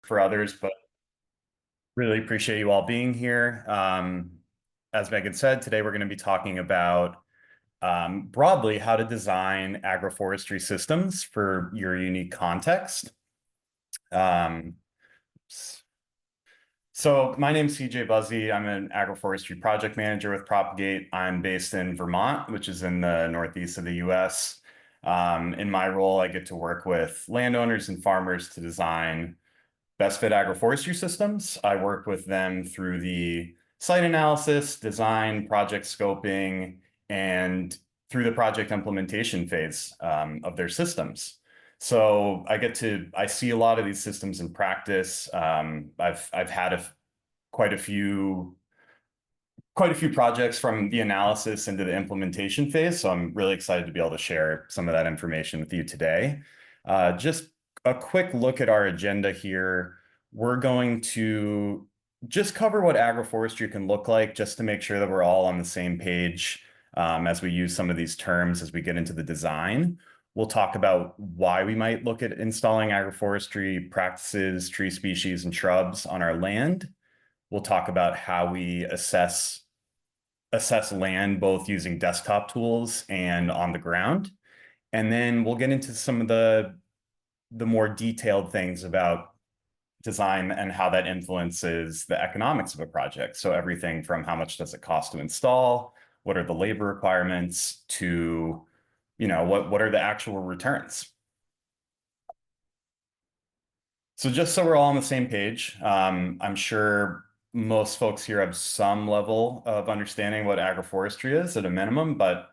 for others, but really appreciate you all being here. As Megan said, today we're going to be talking about broadly how to design agroforestry systems for your unique context. Um, so my name's CJ Buzzy. I'm an agroforestry project manager with Propagate. I'm based in Vermont, which is in the northeast of the US. In my role, I get to work with landowners and farmers to design best fit agroforestry systems. I work with them through the site analysis, design, project scoping, and through the project implementation phase of their systems. So I see a lot of these systems in practice. I've had quite a few projects from the analysis into the implementation phase. So I'm really excited to be able to share some of that information with you today. Just a quick look at our agenda here. We're going to just cover what agroforestry can look like, just to make sure that we're all on the same page as we use some of these terms as we get into the design. We'll talk about why we might look at installing agroforestry practices, tree species, and shrubs on our land. We'll talk about how we assess land both using desktop tools and on the ground. And then we'll get into some of the more detailed things about design and how that influences the economics of a project. So everything from how much does it cost to install, what are the labor requirements, to, what are the actual returns. So just so we're all on the same page, I'm sure most folks here have some level of understanding what agroforestry is at a minimum, but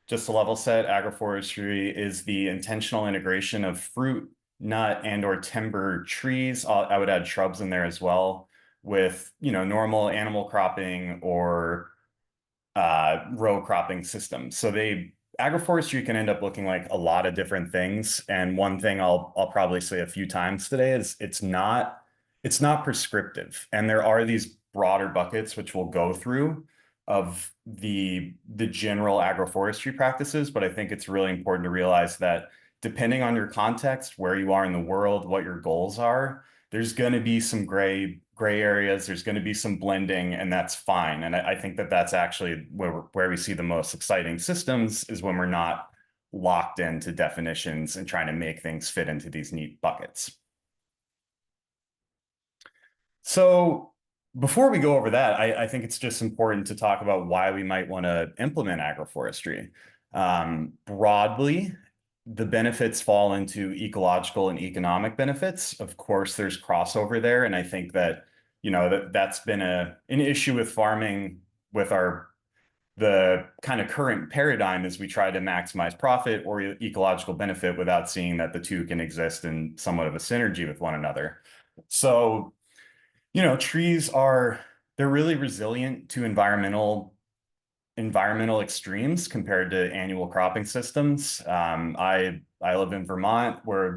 just to level set, agroforestry is the intentional integration of fruit, nut, and or timber trees. I would add shrubs in there as well, with normal animal cropping or row cropping systems. So agroforestry can end up looking like a lot of different things. And one thing I'll probably say a few times today is it's not prescriptive. And there are these broader buckets which we'll go through of the general agroforestry practices, but I think it's really important to realize that depending on your context, where you are in the world, what your goals are, there's going to be some gray areas, there's going to be some blending, and that's fine. And I think that that's actually where we see the most exciting systems, is when we're not locked into definitions and trying to make things fit into these neat buckets. So before we go over that, I think it's just important to talk about why we might want to implement agroforestry. Broadly, the benefits fall into ecological and economic benefits. Of course, there's crossover there, and I think that that's been an issue with farming, with the kind of current paradigm, is we try to maximize profit or ecological benefit without seeing that the two can exist in somewhat of a synergy with one another. So trees they're really resilient to environmental extremes compared to annual cropping systems. I live in Vermont, where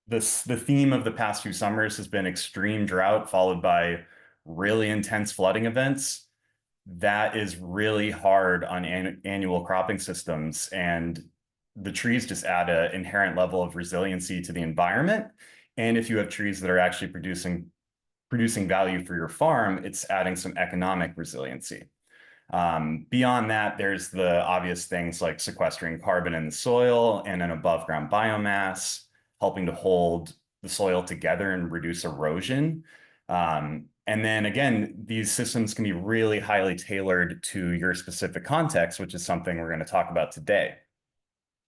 the theme of the past few summers has been extreme drought followed by really intense flooding events. That is really hard on annual cropping systems, and the trees just add an inherent level of resiliency to the environment. And if you have trees that are actually producing value for your farm, it's adding some economic resiliency. Beyond that, there's the obvious things like sequestering carbon in the soil and an above ground biomass, helping to hold the soil together and reduce erosion. And then again, these systems can be really highly tailored to your specific context, which is something we're going to talk about today.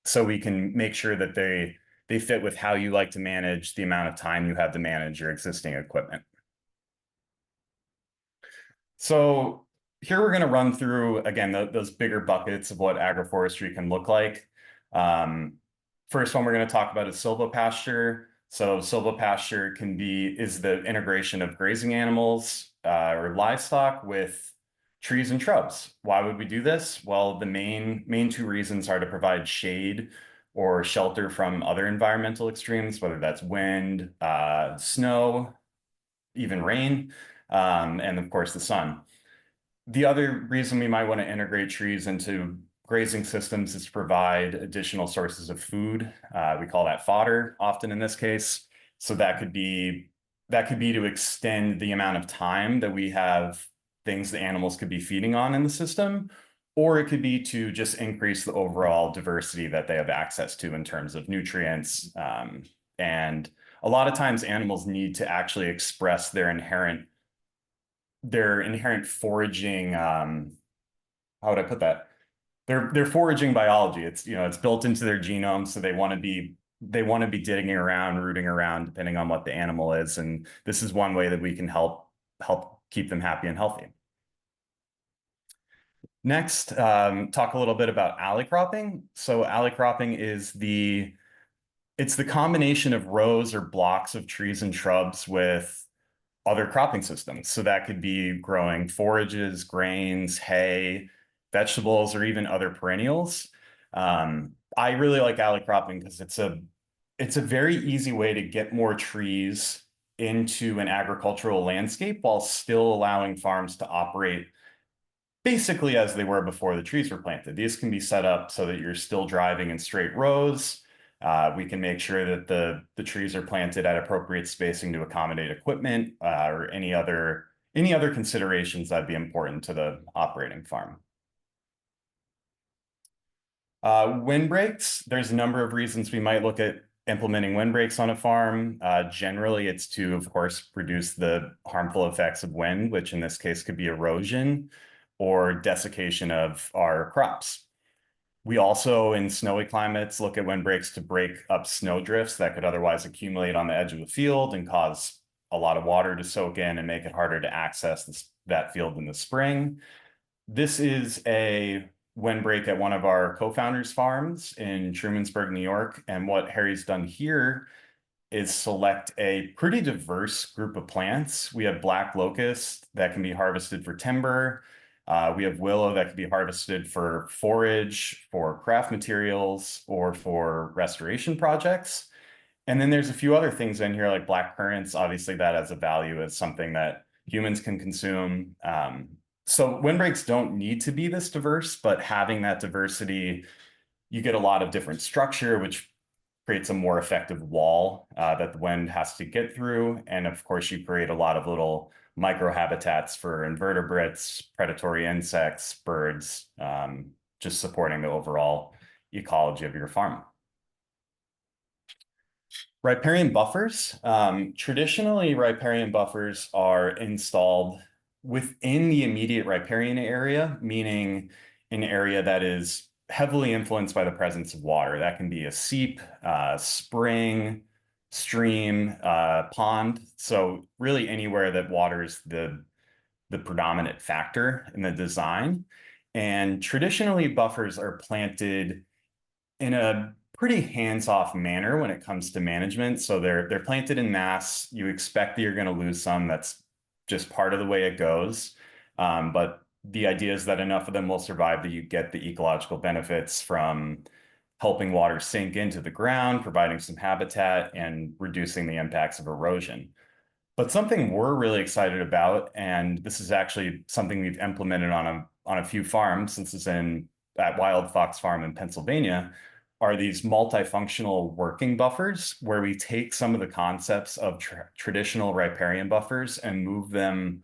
So we can make sure that they fit with how you like to manage the amount of time you have to manage your existing equipment. So here we're going to run through, again, those bigger buckets of what agroforestry can look like. First one we're going to talk about is silvopasture. So silvopasture is the integration of grazing animals or livestock with trees and shrubs. Why would we do this? Well, the main two reasons are to provide shade or shelter from other environmental extremes, whether that's wind, snow, even rain, and of course the sun. The other reason we might want to integrate trees into grazing systems is to provide additional sources of food. We call that fodder often in this case. So that could be That could be to extend the amount of time that we have things the animals could be feeding on in the system, or it could be to just increase the overall diversity that they have access to in terms of nutrients. And a lot of times animals need to actually express their inherent foraging, how would I put that? Their foraging biology. It's built into their genome, so they want to be digging around, rooting around, depending on what the animal is. And this is one way that we can help keep them happy and healthy. Next, talk a little bit about alley cropping. So alley cropping it's the combination of rows or blocks of trees and shrubs with other cropping systems. So that could be growing forages, grains, hay, vegetables, or even other perennials. I really like alley cropping because it's a very easy way to get more trees into an agricultural landscape while still allowing farms to operate basically as they were before the trees were planted. These can be set up so that you're still driving in straight rows. We can make sure that the trees are planted at appropriate spacing to accommodate equipment, or any other considerations that'd be important to the operating farm. Windbreaks, there's a number of reasons we might look at implementing windbreaks on a farm. Generally, it's to, of course, reduce the harmful effects of wind, which in this case could be erosion or desiccation of our crops. We also, in snowy climates, look at windbreaks to break up snow drifts that could otherwise accumulate on the edge of the field and cause a lot of water to soak in and make it harder to access that field in the spring. This is a windbreak at one of our co-founders' farms in Trumansburg, New York. And what Harry's done here is select a pretty diverse group of plants. We have black locust that can be harvested for timber. We have willow that can be harvested for forage, for craft materials, or for restoration projects. And then there's a few other things in here like black currants. Obviously, that has a value as something that humans can consume. So windbreaks don't need to be this diverse, but having that diversity, you get a lot of different structure, which creates a more effective wall that the wind has to get through. And of course, you create a lot of little microhabitats for invertebrates, predatory insects, birds, just supporting the overall ecology of your farm. Riparian buffers. Traditionally, riparian buffers are installed within the immediate riparian area, meaning an area that is heavily influenced by the presence of water. That can be a seep, spring, stream, pond. So really anywhere that water is the predominant factor in the design. And traditionally, buffers are planted in a pretty hands-off manner when it comes to management. So they're planted in mass. You expect that you're going to lose some. That's just part of the way it goes. But the idea is that enough of them will survive that you get the ecological benefits from helping water sink into the ground, providing some habitat, and reducing the impacts of erosion. But something we're really excited about, and this is actually something we've implemented on a few farms, since it's at Wild Fox Farm in Pennsylvania, are these multifunctional working buffers where we take some of the concepts of traditional riparian buffers and move them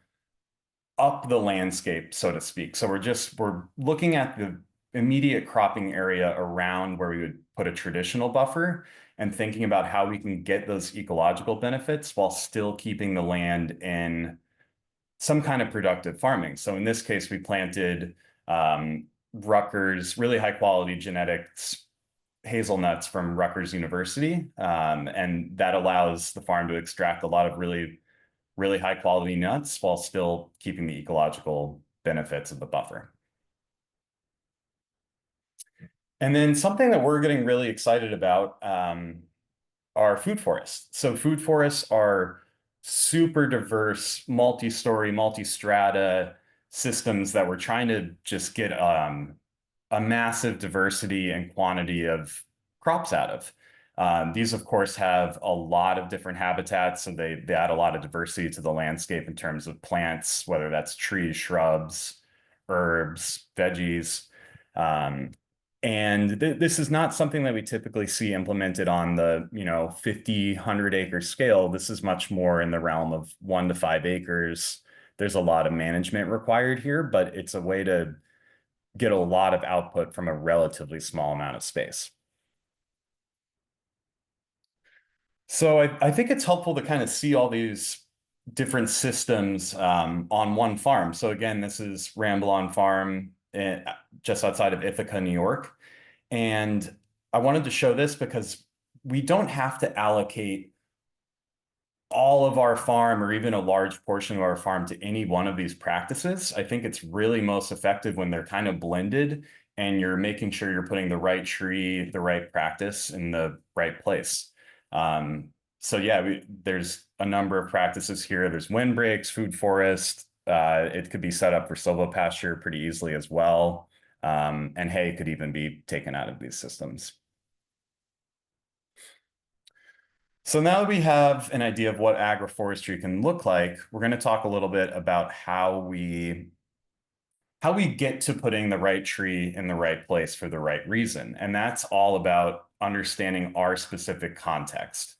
up the landscape, so to speak. So we're looking at the immediate cropping area around where we would put a traditional buffer and thinking about how we can get those ecological benefits while still keeping the land in some kind of productive farming. So in this case, we planted Rutgers, really high quality genetics hazelnuts from Rutgers University. And that allows the farm to extract a lot of really, really high quality nuts while still keeping the ecological benefits of the buffer. And then something that we're getting really excited about are food forests. So food forests are super diverse, multi-story, multi-strata systems that we're trying to just get a massive diversity and quantity of crops out of. These, of course, have a lot of different habitats, so they add a lot of diversity to the landscape in terms of plants, whether that's trees, shrubs, herbs, veggies. And this is not something that we typically see implemented on the, 50, 100 acre scale. This is much more in the realm of 1 to 5 acres. There's a lot of management required here, but it's a way to get a lot of output from a relatively small amount of space. So I think it's helpful to kind of see all these different systems on one farm. So again, this is Ramblon Farm just outside of Ithaca, New York. And I wanted to show this because we don't have to allocate all of our farm or even a large portion of our farm to any one of these practices. I think it's really most effective when they're kind of blended and you're making sure you're putting the right tree, the right practice in the right place. Um, so yeah, there's a number of practices here. There's windbreaks, food forest. It could be set up for silvopasture pretty easily as well. And hay could even be taken out of these systems. So now that we have an idea of what agroforestry can look like, we're going to talk a little bit about how we get to putting the right tree in the right place for the right reason. And that's all about understanding our specific context.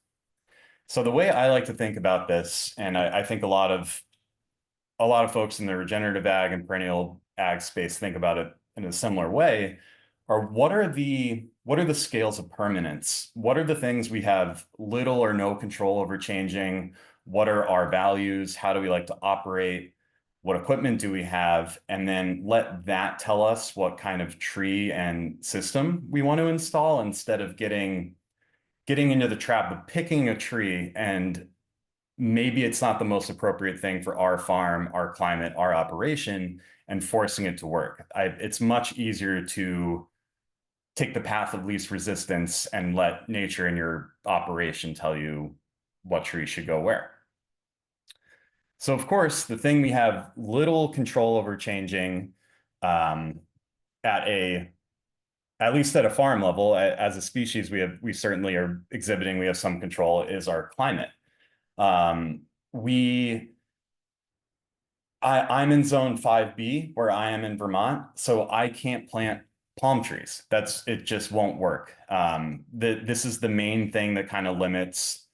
So the way I like to think about this, and I think a lot of folks in the regenerative ag and perennial ag space think about it in a similar way, are what are the scales of permanence? What are the things we have little or no control over changing? What are our values? How do we like to operate? What equipment do we have? And then let that tell us what kind of tree and system we want to install instead of getting into the trap of picking a tree and maybe it's not the most appropriate thing for our farm, our climate, our operation, and forcing it to work. It's much easier to take the path of least resistance and let nature and your operation tell you what tree should go where. So, of course, the thing we have little control over changing um, at at least at a farm level, as a species, we certainly are exhibiting we have some control is our climate. Um, we I'm in zone 5B where I am in Vermont, so I can't plant palm trees. It just won't work. This is the main thing that kind of limits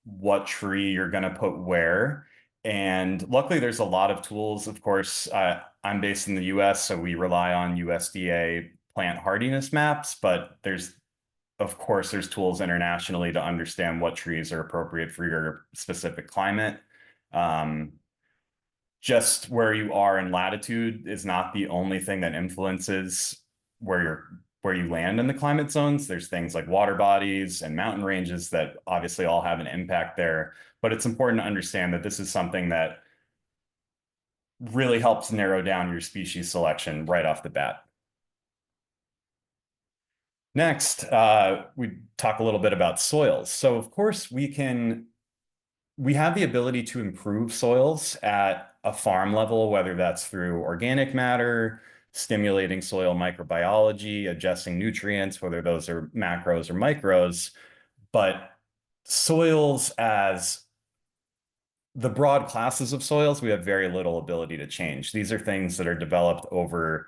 what tree you're going to put where. And luckily, there's a lot of tools. Of course, I'm based in the US, so we rely on USDA plant hardiness maps, but of course, there's tools internationally to understand what trees are appropriate for your specific climate. Um, just where you are in latitude is not the only thing that influences where you land in the climate zones. There's things like water bodies and mountain ranges that obviously all have an impact there. But it's important to understand that this is something that really helps narrow down your species selection right off the bat. Next, we talk a little bit about soils. So of course we have the ability to improve soils at a farm level, whether that's through organic matter, stimulating soil microbiology, adjusting nutrients, whether those are macros or micros. But soils, as the broad classes of soils, we have very little ability to change. These are things that are developed over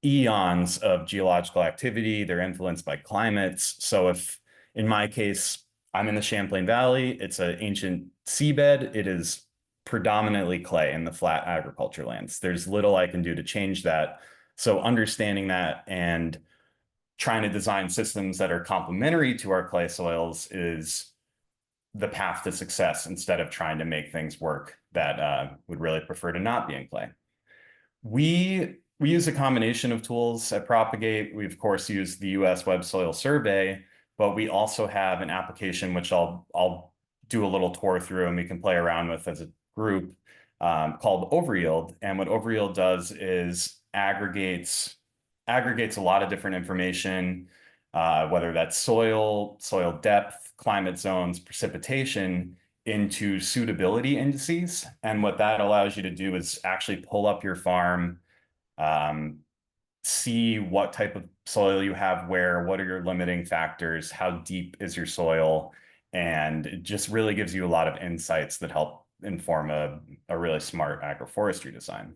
eons of geological activity. They're influenced by climates. So if, in my case, I'm in the Champlain Valley, it's an ancient seabed. It is predominantly clay in the flat agriculture lands. There's little I can do to change that. So understanding that and trying to design systems that are complementary to our clay soils is the path to success instead of trying to make things work that would really prefer to not be in clay. We use a combination of tools at Propagate. We of course use the US Web Soil Survey, but we also have an application which I'll do a little tour through and we can play around with as a group called OverYield. And what OverYield does is aggregates a lot of different information, whether that's soil depth, climate zones, precipitation, into suitability indices. And what that allows you to do is actually pull up your farm, um, see what type of soil you have where, what are your limiting factors, how deep is your soil, and it just really gives you a lot of insights that help inform a really smart agroforestry design.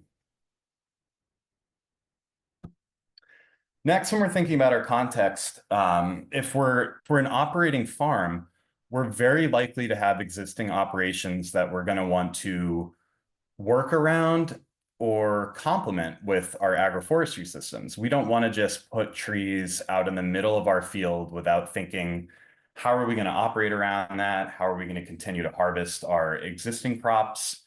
Next, when we're thinking about our context, if we're an operating farm, we're very likely to have existing operations that we're going to want to work around or complement with our agroforestry systems. We don't want to just put trees out in the middle of our field without thinking, how are we going to operate around that? How are we going to continue to harvest our existing crops?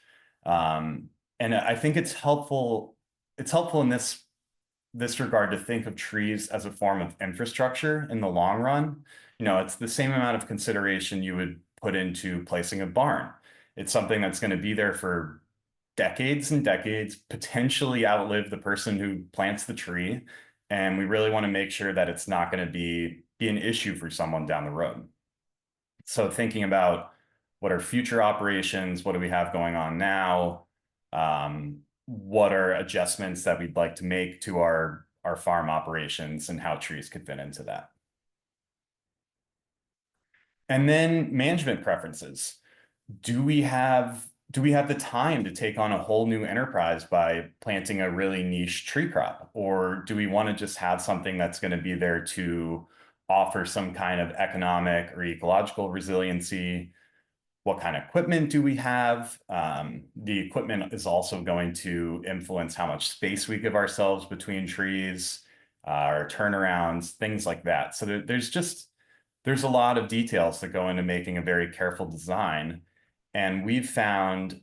And I think it's helpful in this regard to think of trees as a form of infrastructure in the long run. You know, it's the same amount of consideration you would put into placing a barn. It's something that's going to be there for decades and decades, potentially outlive the person who plants the tree. And we really want to make sure that it's not going to be an issue for someone down the road. So thinking about what are future operations, what do we have going on now? What are adjustments that we'd like to make to our farm operations and how trees could fit into that. And then management preferences. Do we have the time to take on a whole new enterprise by planting a really niche tree crop? Or do we want to just have something that's going to be there to offer some kind of economic or ecological resiliency? What kind of equipment do we have? The equipment is also going to influence how much space we give ourselves between trees, our turnarounds, things like that. So there's a lot of details that go into making a very careful design. And we've found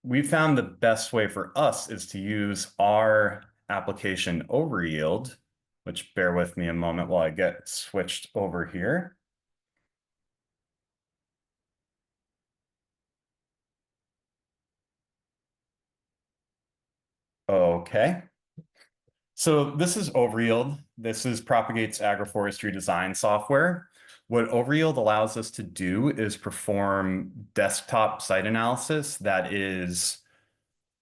the best way for us is to use our application OverYield, which bear with me a moment while I get switched over here. Okay. So this is OverYield. This is Propagate's agroforestry design software. What OverYield allows us to do is perform desktop site analysis that is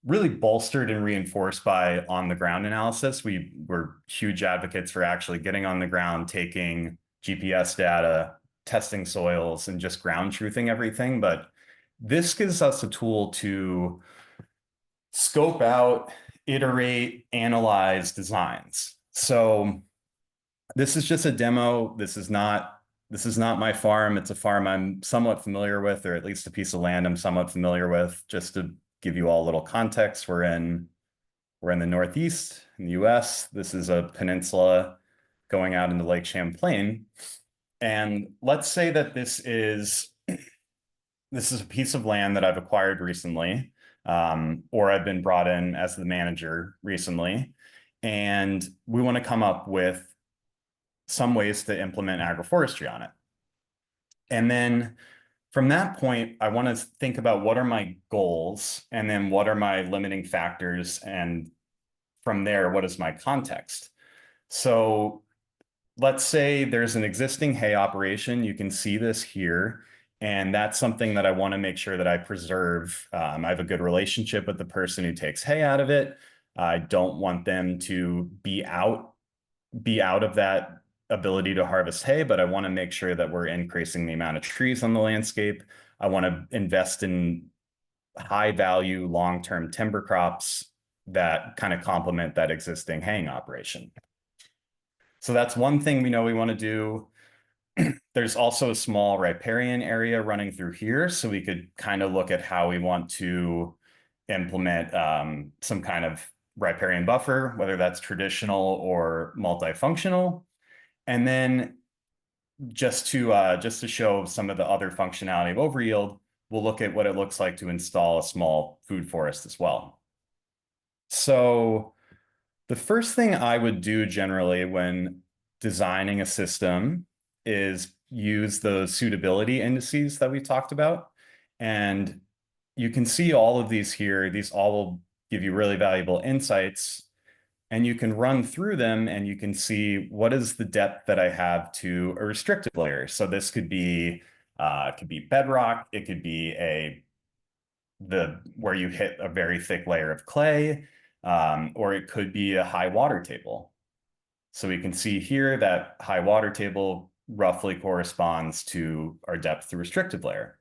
really bolstered and reinforced by on-the-ground analysis. We're huge advocates for actually getting on the ground, taking GPS data, testing soils, and just ground truthing everything. But this gives us a tool to scope out, iterate, analyze designs. So this is just a demo. This is not my farm. It's a farm I'm somewhat familiar with, or at least a piece of land I'm somewhat familiar with. Just to give you all a little context, we're in the Northeast in the US. This is a peninsula going out into Lake Champlain. And let's say that this is a piece of land that I've acquired recently, or I've been brought in as the manager recently, and we want to come up with some ways to implement agroforestry on it. And then from that point, I want to think about what are my goals, and then what are my limiting factors, and from there, what is my context? So let's say there's an existing hay operation. You can see this here. And that's something that I want to make sure that I preserve. I have a good relationship with the person who takes hay out of it. I don't want them to be out of that ability to harvest hay, but I want to make sure that we're increasing the amount of trees on the landscape. I want to invest in high value, long-term timber crops that kind of complement that existing haying operation. So that's one thing we know we want to do. There's also a small riparian area running through here, so we could kind of look at how we want to implement some kind of riparian buffer, whether that's traditional or multifunctional. And then just to show some of the other functionality of OverYield, we'll look at what it looks like to install a small food forest as well. So the first thing I would do generally when designing a system is use those suitability indices that we talked about. And you can see all of these here. These all will give you really valuable insights. And you can run through them and you can see what is the depth that I have to a restricted layer. So this could be bedrock. It could be where you hit a very thick layer of clay, or it could be a high water table. So we can see here that high water table roughly corresponds to our depth to restricted layer.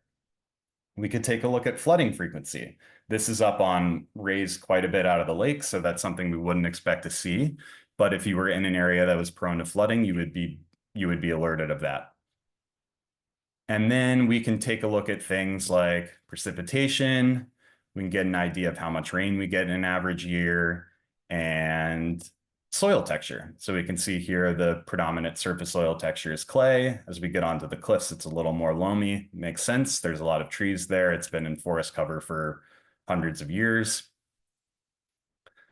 We could take a look at flooding frequency. This is up on raised quite a bit out of the lake, so that's something we wouldn't expect to see But if you were in an area that was prone to flooding, you would be alerted of that. And then we can take a look at things like precipitation. We can get an idea of how much rain we get in an average year and soil texture. So we can see here the predominant surface soil texture is clay. As we get onto the cliffs, it's a little more loamy. Makes sense. There's a lot of trees there. It's been in forest cover for hundreds of years.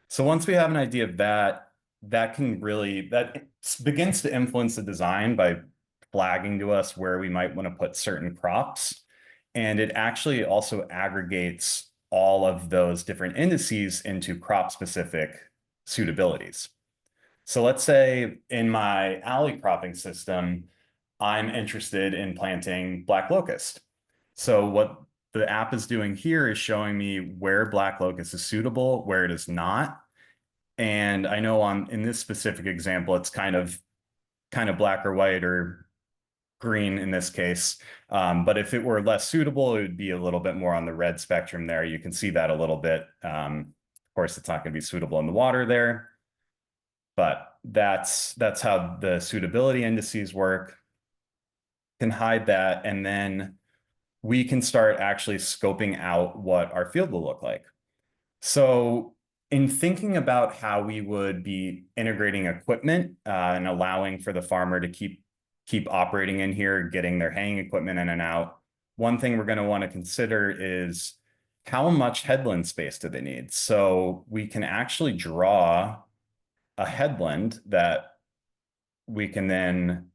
So once we have an idea of that, that begins to influence the design by flagging to us where we might want to put certain crops. And it actually also aggregates all of those different indices into crop-specific suitabilities. So let's say in my alley cropping system, I'm interested in planting black locust. So what the app is doing here is showing me where black locust is suitable, where it is not. And I know in this specific example, it's kind of black or white or green in this case. But if it were less suitable, it would be a little bit more on the red spectrum there. You can see that a little bit. Of course, it's not going to be suitable in the water there, but that's how the suitability indices work. Can hide that, and then we can start actually scoping out what our field will look like. So in thinking about how we would be integrating equipment and allowing for the farmer to keep operating in here, getting their haying equipment in and out, one thing we're going to want to consider is how much headland space do they need? So we can actually draw a headland that we can then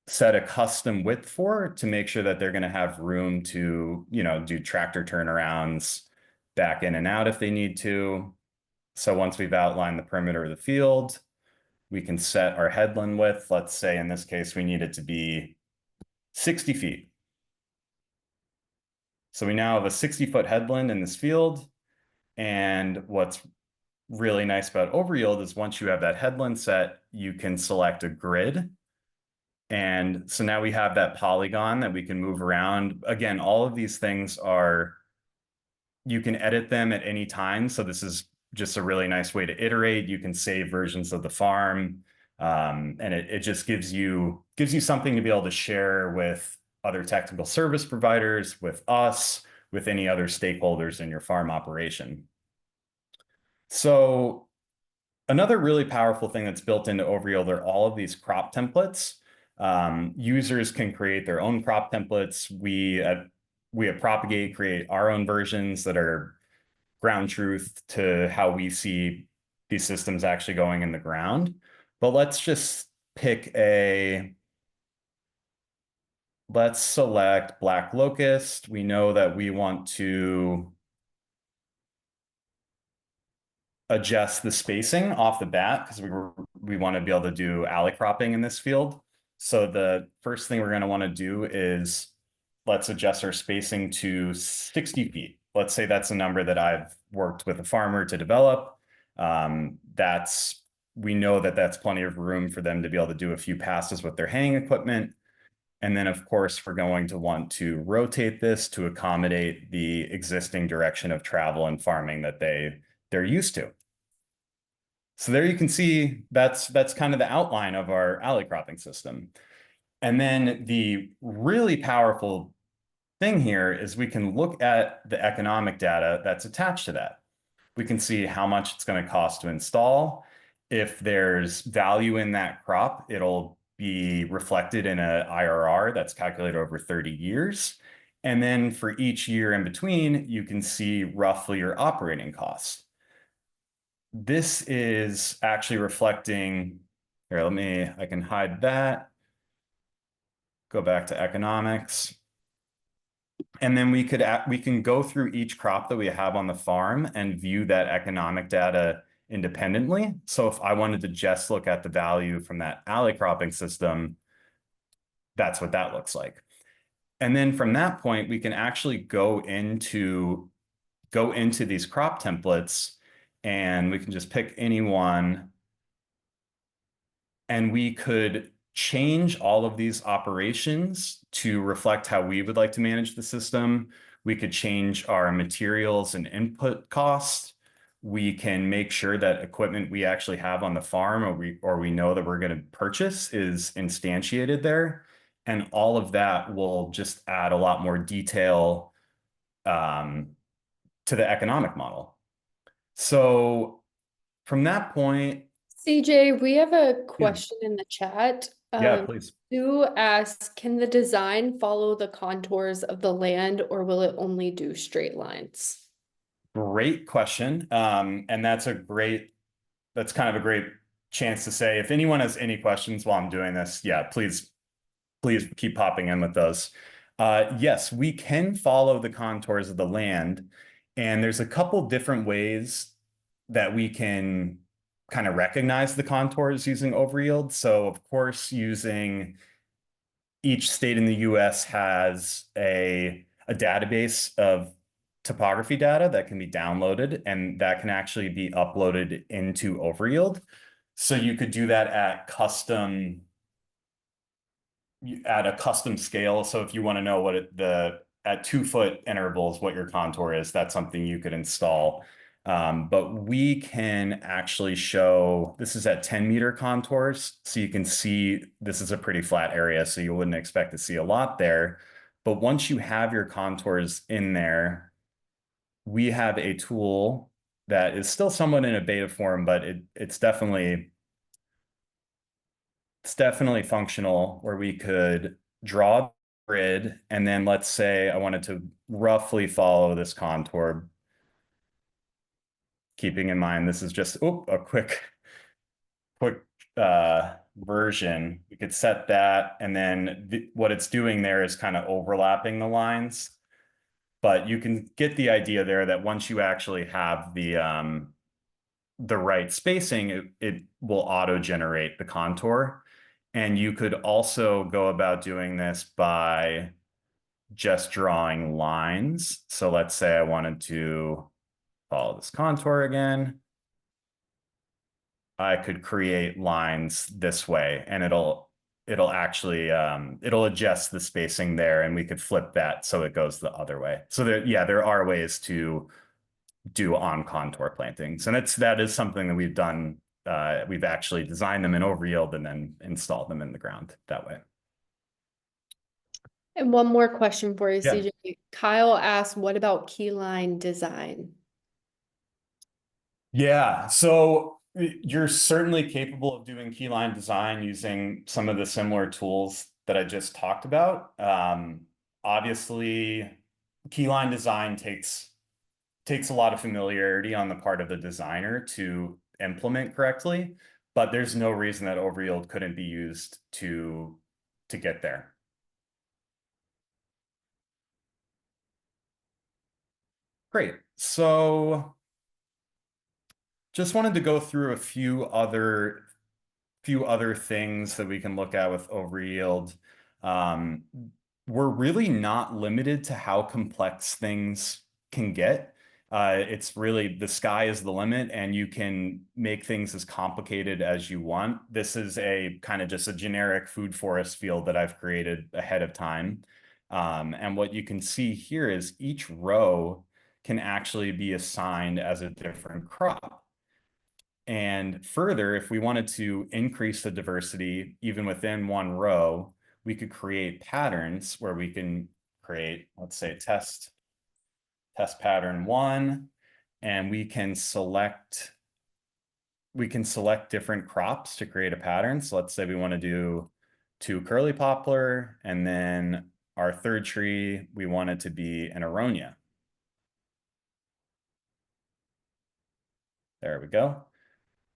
set a custom width for to make sure that they're going to have room to, do tractor turnarounds, back in and out if they need to. So once we've outlined the perimeter of the field, we can set our headland width. Let's say in this case, we need it to be 60 feet. So we now have a 60-foot headland in this field. And what's really nice about OverYield is once you have that headland set, you can select a grid. And so now we have that polygon that we can move around. Again, all of these things you can edit them at any time. So this is just a really nice way to iterate. You can save versions of the farm. And it just gives you something to be able to share with other technical service providers, with us, with any other stakeholders in your farm operation. So another really powerful thing that's built into OverYield are all of these crop templates. Users can create their own crop templates. We at Propagate create our own versions that are ground truth to how we see these systems actually going in the ground. But let's just let's select black locust. We know that we want to adjust the spacing off the bat because we want to be able to do alley cropping in this field. So the first thing we're going to want to do is let's adjust our spacing to 60 feet. Let's say that's a number that I've worked with a farmer to develop. We know that that's plenty of room for them to be able to do a few passes with their haying equipment. And then, of course, we're going to want to rotate this to accommodate the existing direction of travel and farming that they're used to. So there you can see that's kind of the outline of our alley cropping system. And then the really powerful thing here is we can look at the economic data that's attached to that. We can see how much it's going to cost to install. If there's value in that crop, it'll be reflected in an IRR that's calculated over 30 years. And then for each year in between, you can see roughly your operating costs. This is actually reflecting, here, I can hide that. Go back to economics. And then we can go through each crop that we have on the farm and view that economic data independently. So if I wanted to just look at the value from that alley cropping system, that's what that looks like. And then from that point, we can actually go into these crop templates and we can just pick any one. And we could change all of these operations to reflect how we would like to manage the system. We could change our materials and input costs. We can make sure that equipment we actually have on the farm or we know that we're going to purchase is instantiated there. And all of that will just add a lot more detail um, to the economic model. So from that point, CJ, we have a yeah, question in the chat. yeah, please. Sue asks, can the design follow the contours of the land or will it only do straight lines? Great question. And that's kind of a great chance to say, if anyone has any questions while I'm doing this, yeah, please keep popping in with those. Yes, we can follow the contours of the land, and there's a couple different ways that we can kind of recognize the contours using OverYield. So, of course, using each state in the US has a database of topography data that can be downloaded, and that can actually be uploaded into OverYield. So you could do that at a custom scale. So if you want to know what the at 2 foot intervals what your contour is, that's something you could install. But we can actually show this is at 10-meter contours, so you can see this is a pretty flat area, so you wouldn't expect to see a lot there. But once you have your contours in there, we have a tool that is still somewhat in a beta form, but it's definitely functional, where we could draw a grid, and then let's say I wanted to roughly follow this contour, keeping in mind this is just a quick version. We could set that, and then what it's doing there is kind of overlapping the lines. But you can get the idea there that once you actually have the right spacing, it will auto-generate the contour. And you could also go about doing this by just drawing lines. So let's say I wanted to follow this contour again. I could create lines this way, and it'll actually it'll adjust the spacing there, and we could flip that so it goes the other way. So there are ways to do on contour plantings, and that is something that we've done. We've actually designed them in OverYield and then installed them in the ground that way. And one more question for you, Yeah. CJ. Kyle asked, what about keyline design? Yeah, so you're certainly capable of doing keyline design using some of the similar tools that I just talked about. Obviously, keyline design takes a lot of familiarity on the part of the designer to implement correctly, but there's no reason that OverYield couldn't be used to get there. Great. So just wanted to go through a few other things that we can look at with OverYield. Um, we're really not limited to how complex things can get. It's really the sky is the limit, and you can make things as complicated as you want. This is a kind of just a generic food forest field that I've created ahead of time. And what you can see here is each row can actually be assigned as a different crop. And further, if we wanted to increase the diversity even within one row, we could create patterns where we can create, let's say, test pattern 1, and we can select different crops to create a pattern. So let's say we want to do 2 curly poplar, and then our third tree, we want it to be an aronia. There we go.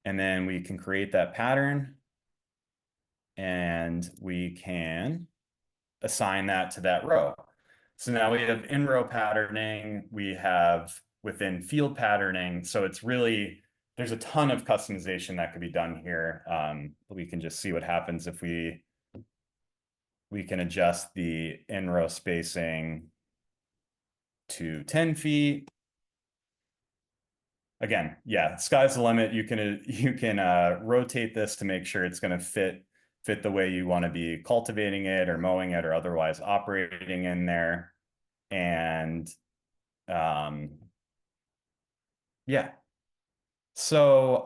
And then we can create that pattern, and we can assign that to that row. So now we have in-row patterning, we have within field patterning. So there's a ton of customization that could be done here. We can just see what happens if we can adjust the in-row spacing to 10 feet. Again, yeah, sky's the limit. You can rotate this to make sure it's going to fit the way you want to be cultivating it or mowing it or otherwise operating in there. And yeah, So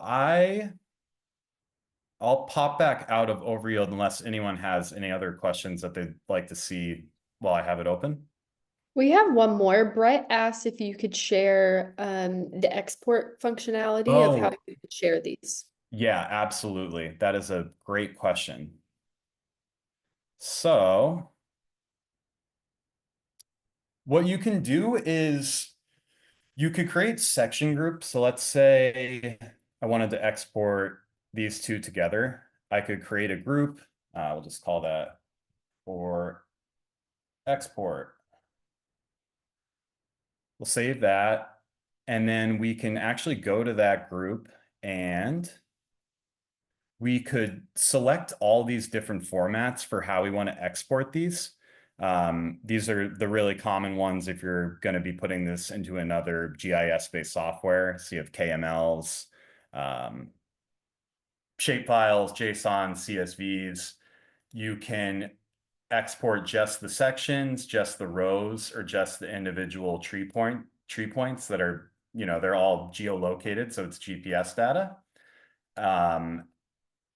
I'll pop back out of OverYield unless anyone has any other questions that they'd like to see while I have it open. We have one more. Brett asked if you could share the export functionality of how Oh, you could share these. yeah, absolutely. That is a great question. So what you can do is you could create section groups. So let's say I wanted to export these two together. I could create a group. We'll just call that for export. We'll save that. And then we can actually go to that group and we could select all these different formats for how we want to export these. These are the really common ones if you're going to be putting this into another GIS-based software. So you have KMLs, um, shapefiles, JSON, CSVs. You can export just the sections, just the rows, or just the individual tree points that are, they're all geolocated, so it's GPS data. Um,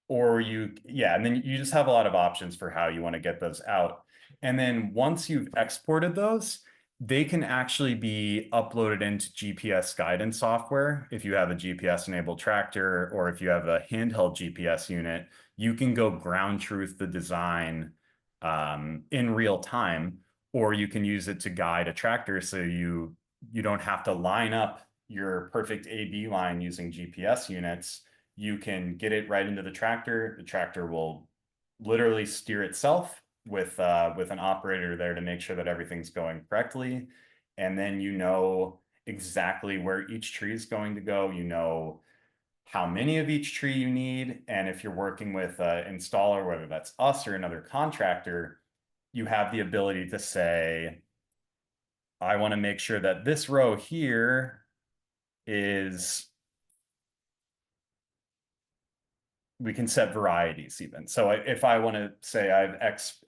and then you just have a lot of options for how you want to get those out. And then once you've exported those, they can actually be uploaded into GPS guidance software. If you have a GPS enabled tractor or if you have a handheld GPS unit, you can go ground truth the design in real time, or you can use it to guide a tractor so you don't have to line up your perfect A/B line using GPS units. You can get it right into the tractor. The tractor will literally steer itself with an operator there to make sure that everything's going correctly. And then you know exactly where each tree is going to go. You know how many of each tree you need. And if you're working with an installer, whether that's us or another contractor, you have the ability to say, I want to make sure that this row here is we can set varieties even. So if I want to say I have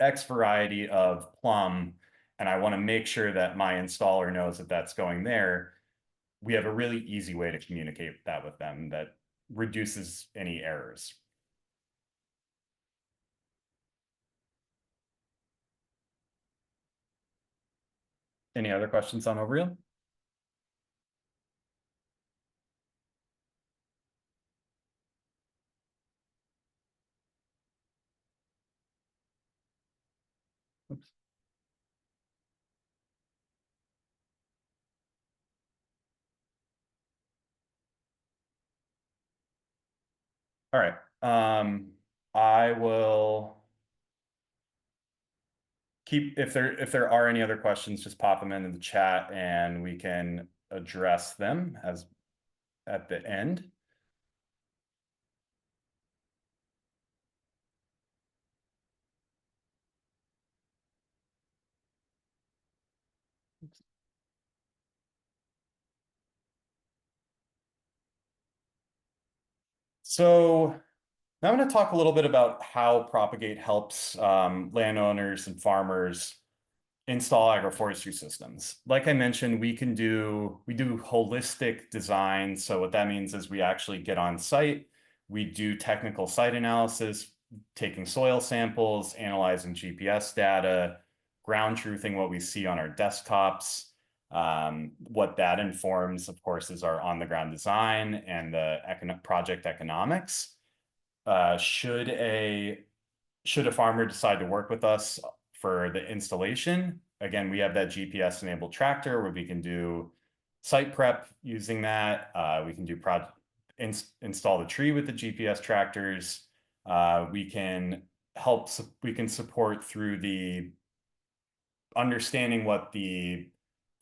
X variety of plum and I want to make sure that my installer knows that that's going there, we have a really easy way to communicate that with them that reduces any errors. Any other questions on OverYield? Oops. All right. I will keep if there are any other questions, just pop them into the chat and we can address them as at the end. So now I'm going to talk a little bit about how Propagate helps landowners and farmers install agroforestry systems. Like I mentioned, we do holistic design. So what that means is we actually get on site, we do technical site analysis, taking soil samples, analyzing GPS data, ground truthing what we see on our desktops. What that informs, of course, is our on-the-ground design and the project economics. Should a farmer decide to work with us for the installation, again, we have that GPS enabled tractor where we can do site prep using that. We can do install the tree with the GPS tractors. We can we can support through the understanding what the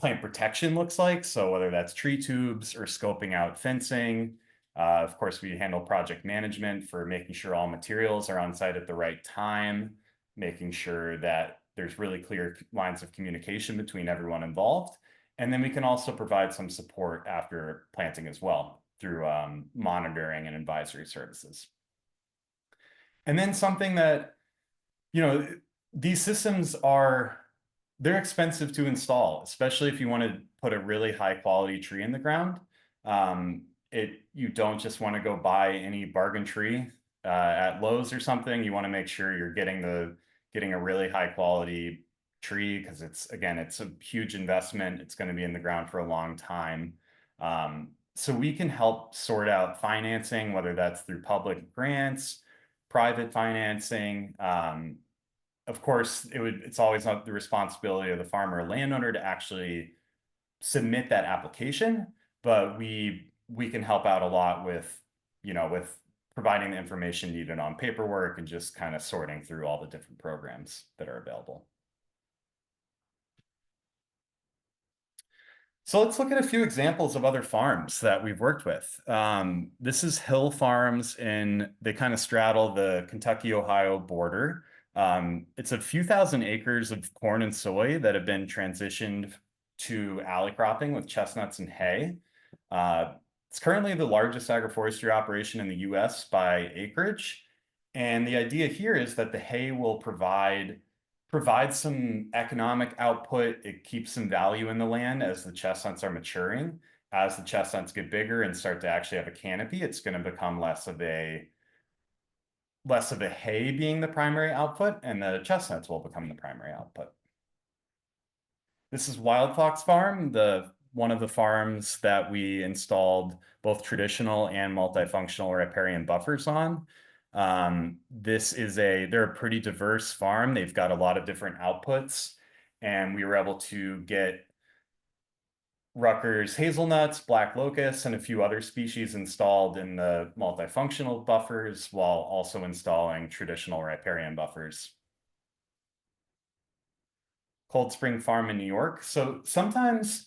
plant protection looks like. So whether that's tree tubes or scoping out fencing. Of course, we handle project management for making sure all materials are on site at the right time, making sure that there's really clear lines of communication between everyone involved. And then we can also provide some support after planting as well through monitoring and advisory services. And then something that, you know, these systems they're expensive to install, especially if you want to put a really high quality tree in the ground. you don't just want to go buy any bargain tree at Lowe's or something. You want to make sure you're getting a really high quality tree because it's a huge investment. It's going to be in the ground for a long time. So we can help sort out financing, whether that's through public grants, private financing. Of course, it's always not the responsibility of the farmer or landowner to actually submit that application, but we can help out a lot with, with providing the information needed on paperwork and just kind of sorting through all the different programs that are available. So let's look at a few examples of other farms that we've worked with. This is Hill Farms they kind of straddle the Kentucky-Ohio border. It's a few thousand acres of corn and soy that have been transitioned to alley cropping with chestnuts and hay. Uh, it's currently the largest agroforestry operation in the US by acreage. And the idea here is that the hay will provide some economic output. It keeps some value in the land as the chestnuts are maturing. As the chestnuts get bigger and start to actually have a canopy, it's going to become less of a hay being the primary output, and the chestnuts will become the primary output. This is Wild Fox Farm, one of the farms that we installed both traditional and multifunctional riparian buffers on. They're a pretty diverse farm. They've got a lot of different outputs, and we were able to get Rutgers hazelnuts, black locusts, and a few other species installed in the multifunctional buffers while also installing traditional riparian buffers. Cold Spring Farm in New York. So sometimes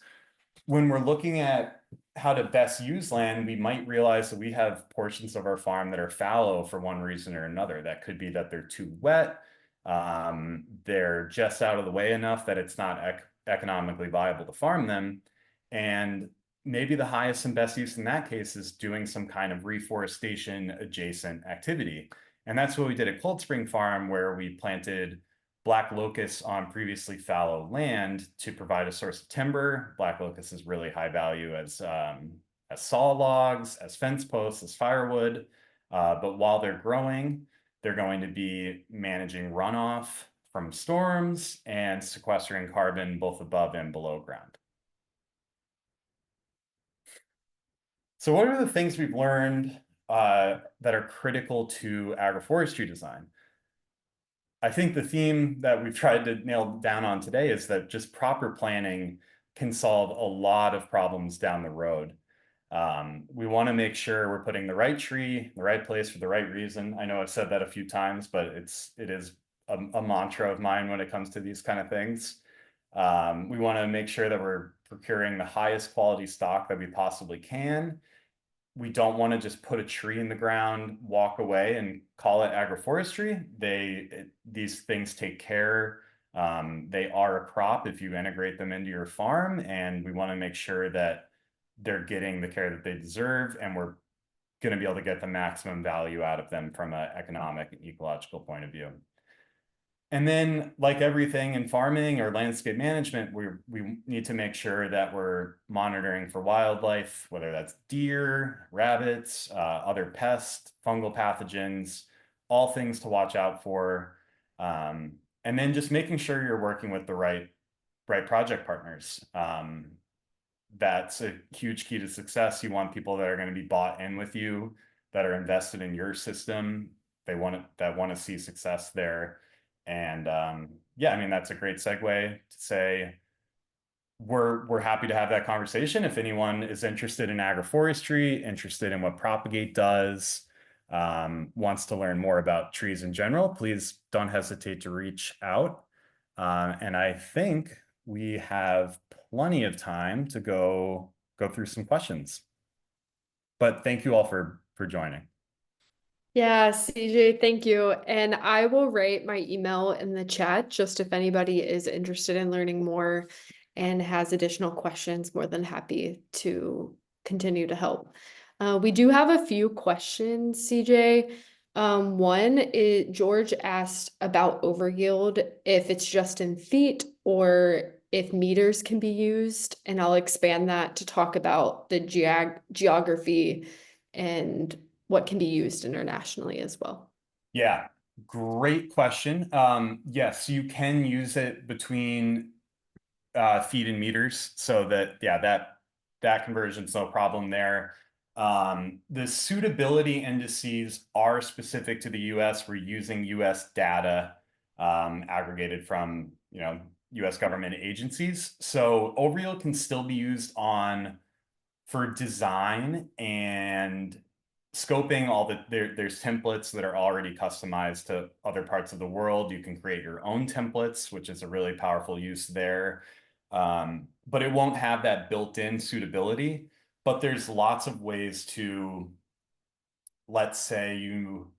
when we're looking at how to best use land, we might realize that we have portions of our farm that are fallow for one reason or another. That could be that they're too wet. They're just out of the way enough that it's not economically viable to farm them. And maybe the highest and best use in that case is doing some kind of reforestation adjacent activity. And that's what we did at Cold Spring Farm, where we planted black locust on previously fallow land to provide a source of timber. Black locust is really high value as saw logs, as fence posts, as firewood. But while they're growing, they're going to be managing runoff from storms and sequestering carbon both above and below ground. So what are the things we've learned that are critical to agroforestry design? I think the theme that we've tried to nail down on today is that just proper planning can solve a lot of problems down the road. We want to make sure we're putting the right tree in the right place for the right reason. I know I've said that a few times, but it is a mantra of mine when it comes to these kind of things. We want to make sure that we're procuring the highest quality stock that we possibly can. We don't want to just put a tree in the ground, walk away, and call it agroforestry. These things take care. They are a crop if you integrate them into your farm, and we want to make sure that they're getting the care that they deserve, and we're going to be able to get the maximum value out of them from an economic and ecological point of view. And then, like everything in farming or landscape management, we need to make sure that we're monitoring for wildlife, whether that's deer, rabbits, other pests, fungal pathogens, all things to watch out for. And then just making sure you're working with the right project partners. That's a huge key to success. You want people that are going to be bought in with you, that are invested in your system. That want to see success there. And yeah, I mean, that's a great segue to say we're happy to have that conversation. If anyone is interested in agroforestry, interested in what Propagate does, wants to learn more about trees in general, please don't hesitate to reach out. And I think we have plenty of time to go through some questions. But thank you all for joining. Yeah, CJ, thank you. And I will write my email in the chat just if anybody is interested in learning more and has additional questions, more than happy to continue to help. We do have a few questions, CJ. One is George asked about OverYield, if it's just in feet or if meters can be used, and I'll expand that to talk about the geography and what can be used internationally as well. Yeah, great question. Yes, you can use it between feet and meters, so that yeah, that conversion's no problem there. The suitability indices are specific to the US. We're using US data aggregated from US government agencies. So OverYield can still be used on for design and scoping. There's templates that are already customized to other parts of the world. You can create your own templates, which is a really powerful use there. But it won't have that built-in suitability. But there's lots of ways to, let's say you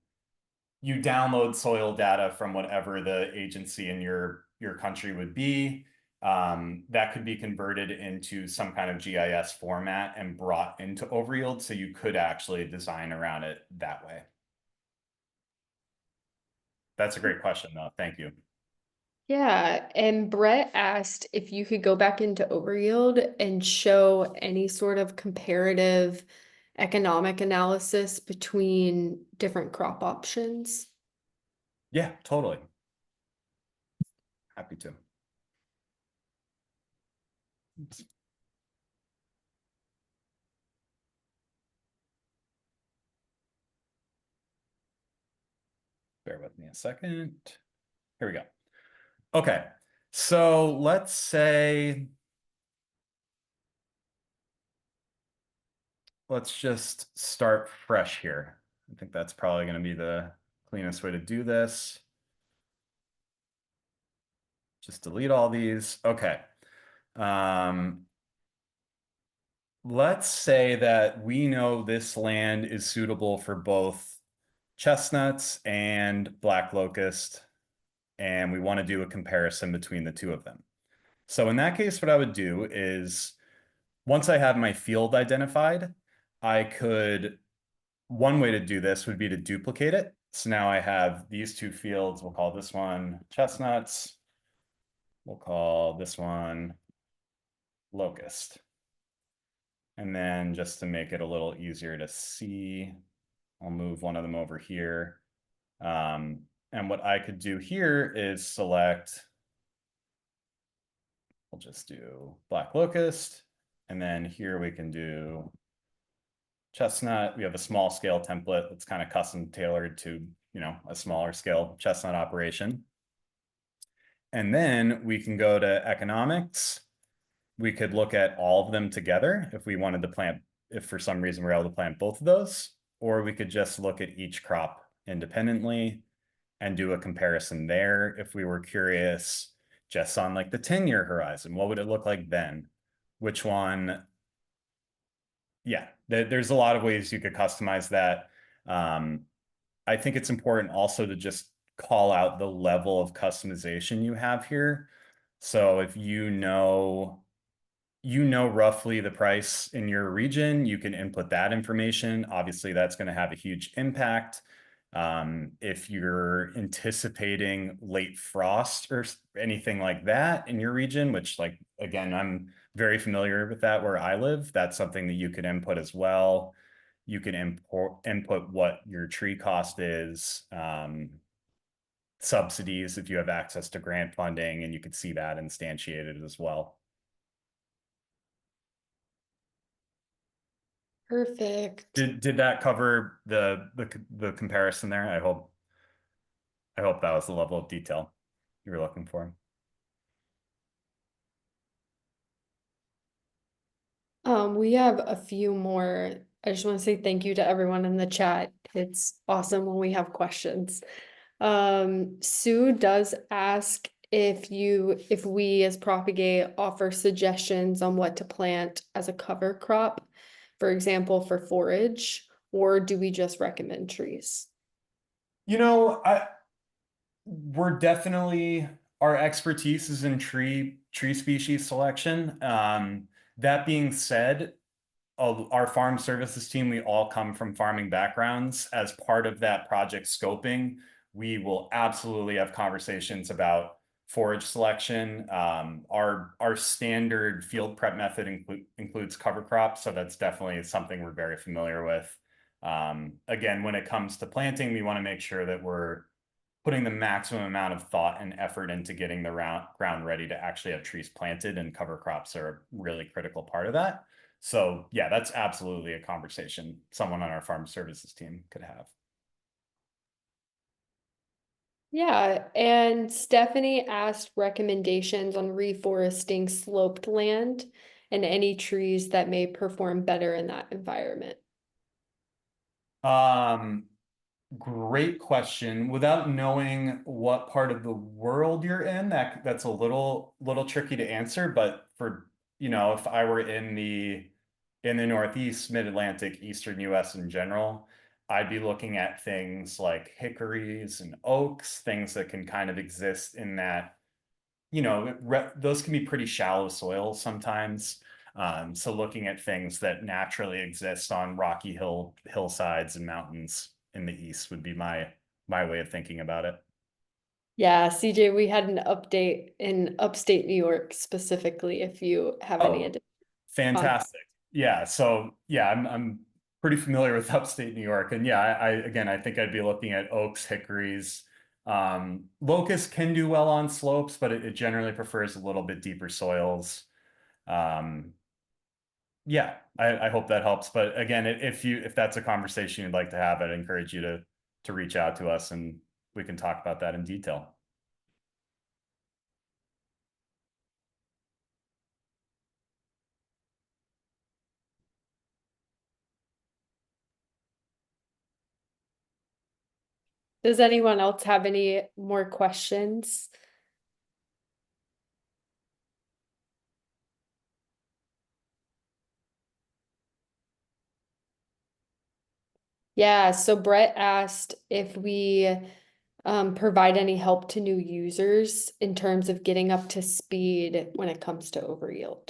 download soil data from whatever the agency in your country would be. That could be converted into some kind of GIS format and brought into OverYield, so you could actually design around it that way. That's a great question, though. Thank you. Yeah, and Brett asked if you could go back into OverYield and show any sort of comparative economic analysis between different crop options. Yeah, totally. Happy to. Oops. Bear with me a second. Here we go. Okay, so let's just start fresh here. I think that's probably going to be the cleanest way to do this. Just delete all these. Okay. Um, let's say that we know this land is suitable for both chestnuts and black locust, and we want to do a comparison between the two of them. So in that case, what I would do is once I have my field identified, I could, one way to do this would be to duplicate it. So now I have these two fields. We'll call this one chestnuts. We'll call this one locust. And then just to make it a little easier to see, I'll move one of them over here. And what I could do here is select, we'll just do black locust. And then here we can do chestnut. We have a small scale template that's kind of custom tailored to, a smaller scale chestnut operation. And then we can go to economics. We could look at all of them together if we wanted to plant, if for some reason we're able to plant both of those, or we could just look at each crop independently and do a comparison there. If we were curious just on like the 10-year horizon, what would it look like then? Which one? Yeah, there's a lot of ways you could customize that. I think it's important also to just call out the level of customization you have here. So if roughly the price in your region, you can input that information. Obviously, that's going to have a huge impact. If you're anticipating late frost or anything like that in your region, which like, again, I'm very familiar with that where I live, that's something that you could input as well. You can input what your tree cost is, subsidies if you have access to grant funding, and you could see that instantiated as well. Perfect. Did that cover the comparison there? I hope that was the level of detail you were looking for. We have a few more. I just want to say thank you to everyone in the chat. It's awesome when we have questions. Sue does ask if we as Propagate offer suggestions on what to plant as a cover crop, for example, for forage, or do we just recommend trees? We're definitely, our expertise is in tree species selection. That being said, our farm services team, we all come from farming backgrounds. As part of that project scoping, we will absolutely have conversations about forage selection. Our standard field prep method includes cover crops, so that's definitely something we're very familiar with. Again, when it comes to planting, we want to make sure that we're putting the maximum amount of thought and effort into getting the ground ready to actually have trees planted, and cover crops are a really critical part of that. So yeah, that's absolutely a conversation someone on our farm services team could have. Yeah, and Stephanie asked recommendations on reforesting sloped land and any trees that may perform better in that environment. Um, Great question. Without knowing what part of the world you're in, that's a little tricky to answer. But for, if I were in the Northeast, Mid-Atlantic, Eastern US in general, I'd be looking at things like hickories and oaks, things that can kind of exist in that, those can be pretty shallow soils sometimes. So looking at things that naturally exist on rocky hillsides and mountains in the east would be my way of thinking about it. Yeah, CJ, we had an update in upstate New York specifically, if you have any Oh, additional context. fantastic. Yeah, so yeah, I'm pretty familiar with upstate New York. And yeah, again, I think I'd be looking at oaks, hickories. Locust can do well on slopes, but it generally prefers a little bit deeper soils. Um, Yeah, I hope that helps. But again, if that's a conversation you'd like to have, I'd encourage you to reach out to us and we can talk about that in detail. Does anyone else have any more questions? Yeah, so Brett asked if we provide any help to new users in terms of getting up to speed when it comes to overyield.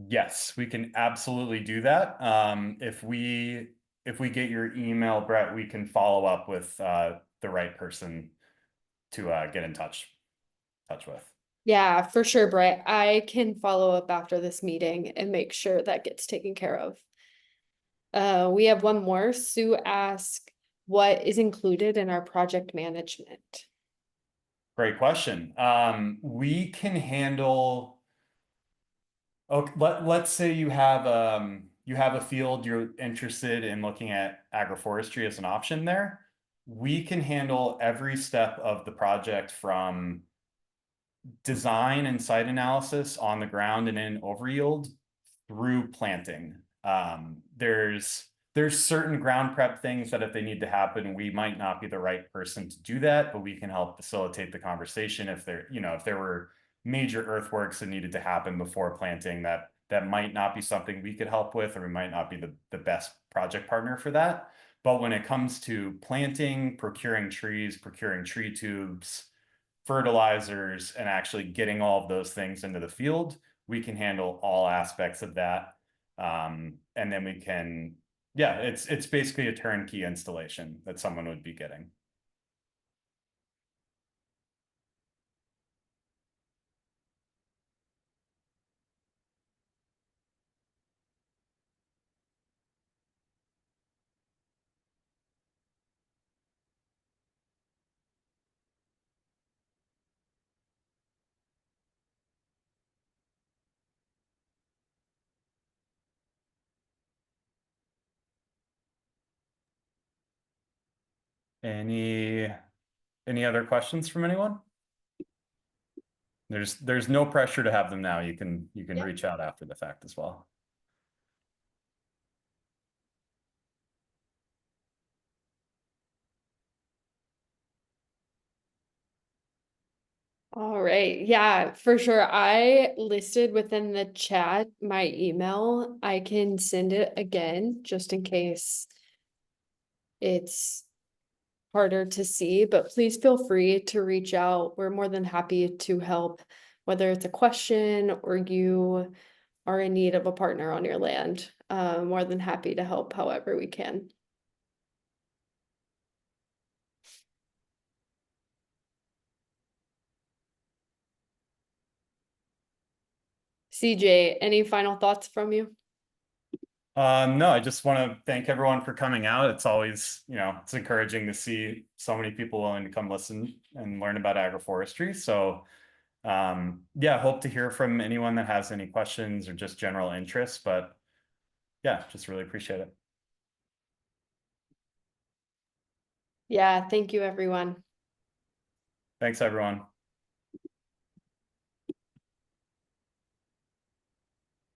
Yes, we can absolutely do that. If we get your email, Brett, we can follow up with the right person to get in touch with. Yeah, for sure, Brett. I can follow up after this meeting and make sure that gets taken care of. We have one more. Sue asked, what is included in our project management? Great question. We can handle. Okay, let's say you have a field you're interested in looking at agroforestry as an option there. We can handle every step of the project from design and site analysis on the ground and in OverYield through planting. There's certain ground prep things that if they need to happen, we might not be the right person to do that, but we can help facilitate the conversation if there were major earthworks that needed to happen before planting that might not be something we could help with, or we might not be the best project partner for that. But when it comes to planting, procuring trees, procuring tree tubes, fertilizers, and actually getting all of those things into the field, we can handle all aspects of that. And then we can, yeah, it's basically a turnkey installation that someone would be getting. Any any other questions from anyone? There's no pressure to have them now. You can Yeah. reach out after the fact as well. All right. Yeah, for sure. I listed within the chat my email. I can send it again just in case it's harder to see, but please feel free to reach out. We're more than happy to help, whether it's a question or you are in need of a partner on your land. More than happy to help however we can. CJ, any final thoughts from you? No, I just want to thank everyone for coming out. It's always, it's encouraging to see so many people willing to come listen and learn about agroforestry. So, yeah, hope to hear from anyone that has any questions or just general interest. But yeah, just really appreciate it. Yeah, thank you, everyone. Thanks, everyone.